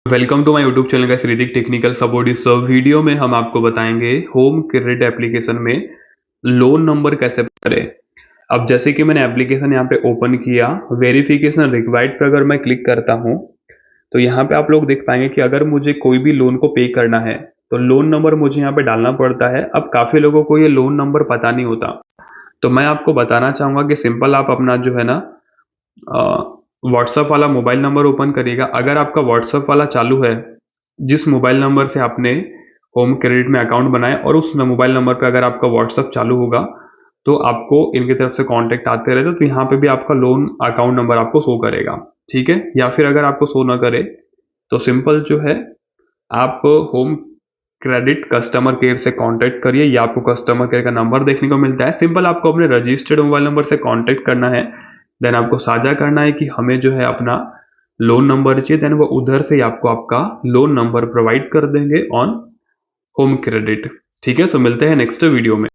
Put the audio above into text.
Welcome to my YouTube channel guys Hrithik technical support. इस video में हम आपको बताएंगे होम क्रेडिट एप्लीकेशन में लोन नंबर कैसे करें। अब जैसे कि मैंने एप्लीकेशन यहाँ पे ओपन किया, वेरिफिकेशन रिक्वायर्ड पे अगर मैं क्लिक करता हूँ तो यहाँ पे आप लोग देख पाएंगे कि अगर मुझे कोई भी लोन को पे करना है तो लोन नंबर मुझे यहाँ पे डालना पड़ता है। अब काफ़ी लोगों को ये लोन नंबर पता नहीं होता, तो मैं आपको बताना चाहूँगा कि सिंपल आप अपना जो है ना व्हाट्सअप वाला मोबाइल नंबर ओपन करिएगा। अगर आपका व्हाट्सअप वाला चालू है, जिस मोबाइल नंबर से आपने होम क्रेडिट में अकाउंट बनाया और उस मोबाइल नंबर पे अगर आपका व्हाट्सअप चालू होगा तो आपको इनकी तरफ से कांटेक्ट आते रहते, तो यहाँ पे भी आपका लोन अकाउंट नंबर आपको शो करेगा। ठीक है, या फिर अगर आपको शो ना करे तो सिंपल जो है आप होम क्रेडिट कस्टमर केयर से कांटेक्ट करिए, या आपको कस्टमर केयर का नंबर देखने को मिलता है। सिंपल आपको अपने रजिस्टर्ड मोबाइल नंबर से कांटेक्ट करना है, देन आपको साझा करना है कि हमें जो है अपना लोन नंबर चाहिए, देन वो उधर से ही आपको आपका लोन नंबर प्रोवाइड कर देंगे ऑन होम क्रेडिट। ठीक है, सो मिलते हैं नेक्स्ट वीडियो में।